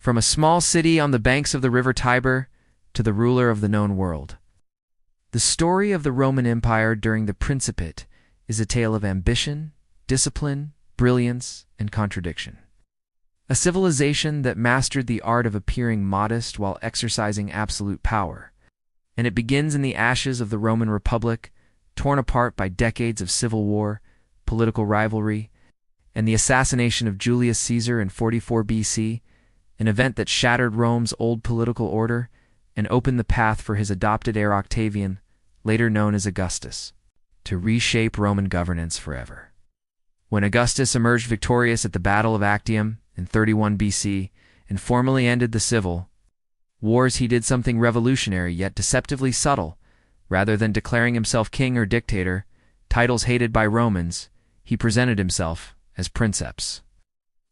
from a small city on the banks of the river Tiber to the ruler of the known world. The story of the Roman Empire during the Principate is a tale of ambition, discipline, brilliance, and contradiction. A civilization that mastered the art of appearing modest while exercising absolute power. And it begins in the ashes of the Roman Republic, torn apart by decades of civil war, political rivalry, and the assassination of Julius Caesar in 44 BC, an event that shattered Rome's old political order and opened the path for his adopted heir Octavian, later known as Augustus, to reshape Roman governance forever. When Augustus emerged victorious at the Battle of Actium in 31 BC and formally ended the civil wars, he did something revolutionary yet deceptively subtle. Rather than declaring himself king or dictator, titles hated by Romans, he presented himself as princeps,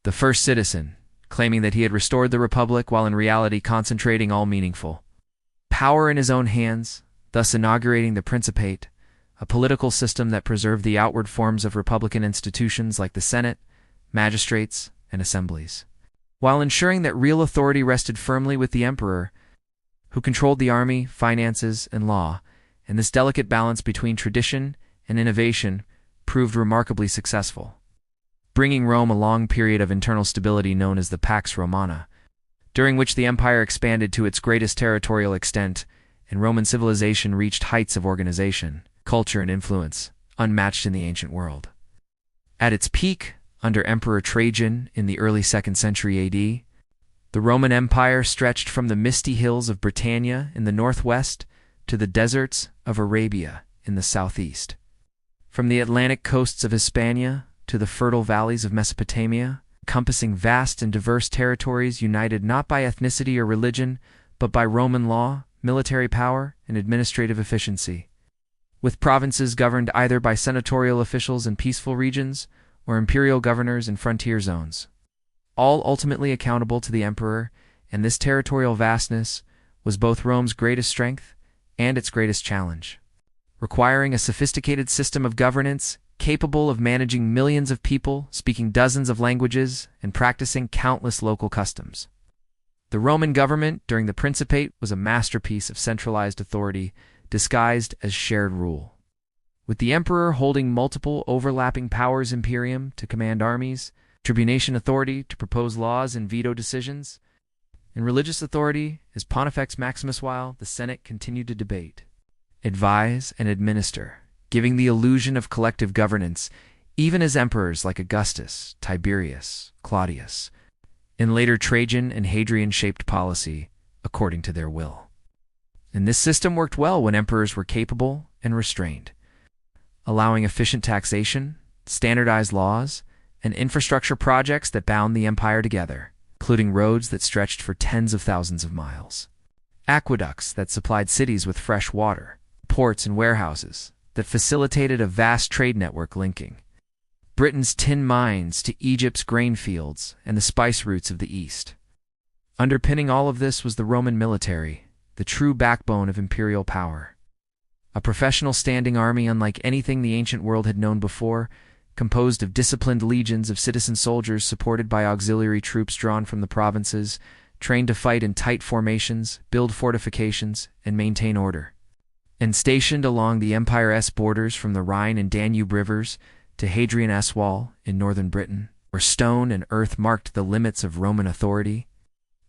the first citizen, claiming that he had restored the republic while in reality concentrating all meaningful power in his own hands, thus inaugurating the Principate, a political system that preserved the outward forms of republican institutions like the Senate, magistrates, and assemblies, while ensuring that real authority rested firmly with the emperor, who controlled the army, finances, and law. And this delicate balance between tradition and innovation proved remarkably successful, bringing Rome a long period of internal stability known as the Pax Romana, during which the empire expanded to its greatest territorial extent, and Roman civilization reached heights of organization, culture, and influence unmatched in the ancient world. At its peak, under Emperor Trajan in the early 2nd century AD, the Roman Empire stretched from the misty hills of Britannia in the northwest to the deserts of Arabia in the southeast. From the Atlantic coasts of Hispania to the fertile valleys of Mesopotamia, encompassing vast and diverse territories united not by ethnicity or religion, but by Roman law, military power, and administrative efficiency, with provinces governed either by senatorial officials in peaceful regions or imperial governors in frontier zones, all ultimately accountable to the emperor. And this territorial vastness was both Rome's greatest strength and its greatest challenge, requiring a sophisticated system of governance capable of managing millions of people, speaking dozens of languages, and practicing countless local customs. The Roman government during the Principate was a masterpiece of centralized authority disguised as shared rule, with the emperor holding multiple overlapping powers: imperium to command armies, tribunation authority to propose laws and veto decisions, and religious authority as Pontifex Maximus, while the Senate continued to debate, advise, and administer, giving the illusion of collective governance, even as emperors like Augustus, Tiberius, Claudius, and later Trajan and Hadrian shaped policy according to their will. And this system worked well when emperors were capable and restrained, allowing efficient taxation, standardized laws, and infrastructure projects that bound the empire together, including roads that stretched for tens of thousands of miles, aqueducts that supplied cities with fresh water, ports and warehouses that facilitated a vast trade network linking Britain's tin mines to Egypt's grain fields and the spice routes of the East. Underpinning all of this was the Roman military, the true backbone of imperial power. A professional standing army unlike anything the ancient world had known before, composed of disciplined legions of citizen soldiers supported by auxiliary troops drawn from the provinces, trained to fight in tight formations, build fortifications, and maintain order. And stationed along the Empire's borders from the Rhine and Danube rivers to Hadrian's Wall in northern Britain, where stone and earth marked the limits of Roman authority.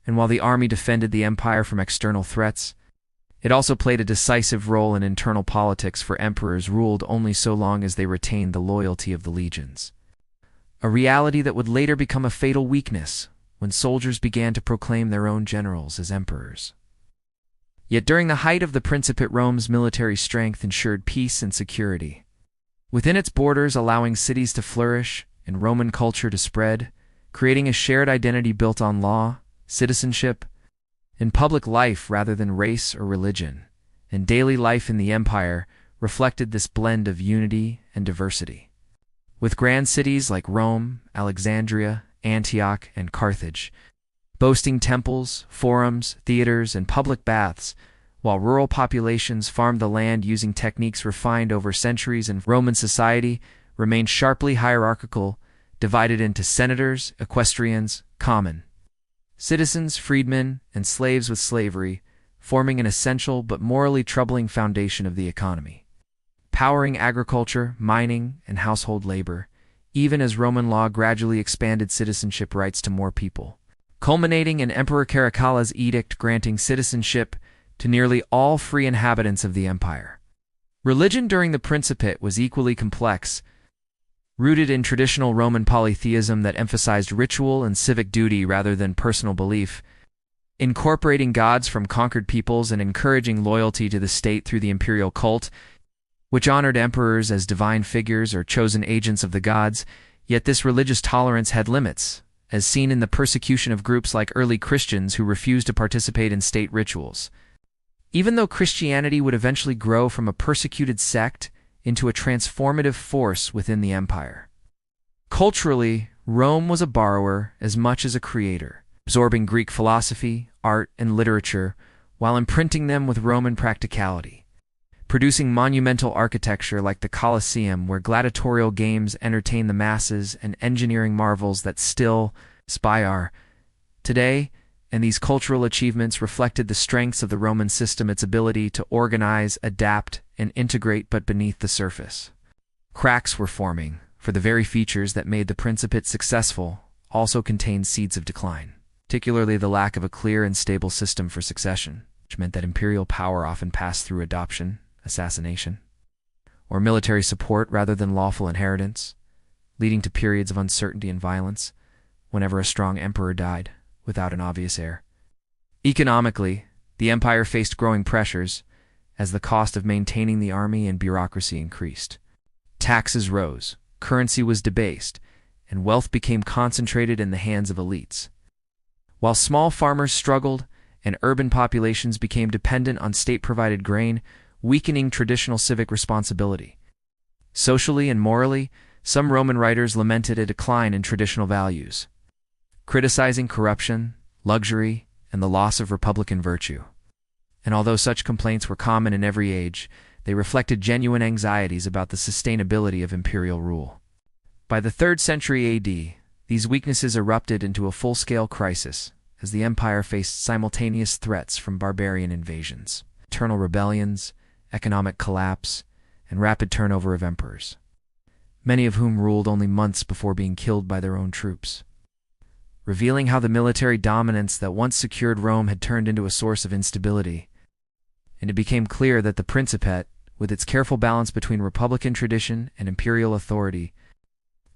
And while the army defended the empire from external threats, it also played a decisive role in internal politics, for emperors ruled only so long as they retained the loyalty of the legions, a reality that would later become a fatal weakness when soldiers began to proclaim their own generals as emperors. Yet during the height of the Principate, Rome's military strength ensured peace and security within its borders, allowing cities to flourish and Roman culture to spread, creating a shared identity built on law, citizenship, and public life rather than race or religion. And daily life in the empire reflected this blend of unity and diversity, with grand cities like Rome, Alexandria, Antioch, and Carthage boasting temples, forums, theaters, and public baths, while rural populations farmed the land using techniques refined over centuries. And Roman society remained sharply hierarchical, divided into senators, equestrians, common, citizens, freedmen, and slaves with slavery, forming an essential but morally troubling foundation of the economy, powering agriculture, mining, and household labor, even as Roman law gradually expanded citizenship rights to more people, culminating in Emperor Caracalla's edict granting citizenship to nearly all free inhabitants of the empire. Religion during the Principate was equally complex, rooted in traditional Roman polytheism that emphasized ritual and civic duty rather than personal belief, incorporating gods from conquered peoples and encouraging loyalty to the state through the imperial cult, which honored emperors as divine figures or chosen agents of the gods. Yet this religious tolerance had limits, as seen in the persecution of groups like early Christians who refused to participate in state rituals. Even though Christianity would eventually grow from a persecuted sect into a transformative force within the empire. Culturally, Rome was a borrower as much as a creator, absorbing Greek philosophy, art, and literature while imprinting them with Roman practicality, producing monumental architecture like the Colosseum where gladiatorial games entertain the masses and engineering marvels that still inspire today. And these cultural achievements reflected the strengths of the Roman system, its ability to organize, adapt, and integrate. But beneath the surface, cracks were forming, for the very features that made the Principate successful also contained seeds of decline, particularly the lack of a clear and stable system for succession, which meant that imperial power often passed through adoption, assassination, or military support rather than lawful inheritance, leading to periods of uncertainty and violence whenever a strong emperor died without an obvious heir. Economically, the empire faced growing pressures as the cost of maintaining the army and bureaucracy increased. Taxes rose, currency was debased, and wealth became concentrated in the hands of elites. While small farmers struggled and urban populations became dependent on state-provided grain, weakening traditional civic responsibility. Socially and morally, some Roman writers lamented a decline in traditional values, criticizing corruption, luxury, and the loss of republican virtue. And although such complaints were common in every age, they reflected genuine anxieties about the sustainability of imperial rule. By the 3rd century AD, these weaknesses erupted into a full-scale crisis as the empire faced simultaneous threats from barbarian invasions, internal rebellions, economic collapse, and rapid turnover of emperors, many of whom ruled only months before being killed by their own troops, revealing how the military dominance that once secured Rome had turned into a source of instability. And it became clear that the Principate, with its careful balance between republican tradition and imperial authority,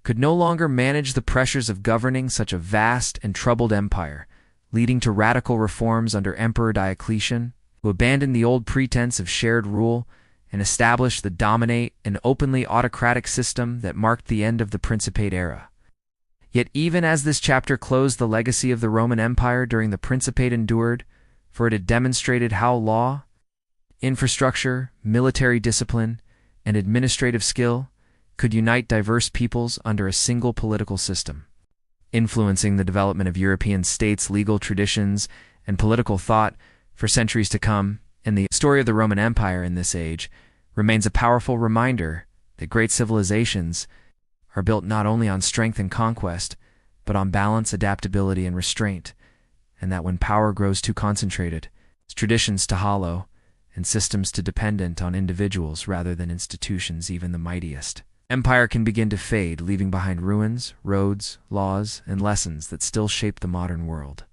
could no longer manage the pressures of governing such a vast and troubled empire, leading to radical reforms under Emperor Diocletian, who abandoned the old pretense of shared rule and established the dominate and openly autocratic system that marked the end of the Principate era. Yet even as this chapter closed, the legacy of the Roman Empire during the Principate endured, for it had demonstrated how law, infrastructure, military discipline, and administrative skill could unite diverse peoples under a single political system, influencing the development of European states' legal traditions and political thought for centuries to come. And the story of the Roman Empire in this age remains a powerful reminder that great civilizations are built not only on strength and conquest, but on balance, adaptability, and restraint, and that when power grows too concentrated, it's traditions to hollow, and systems to dependent on individuals rather than institutions, even the mightiest. Empire can begin to fade, leaving behind ruins, roads, laws, and lessons that still shape the modern world.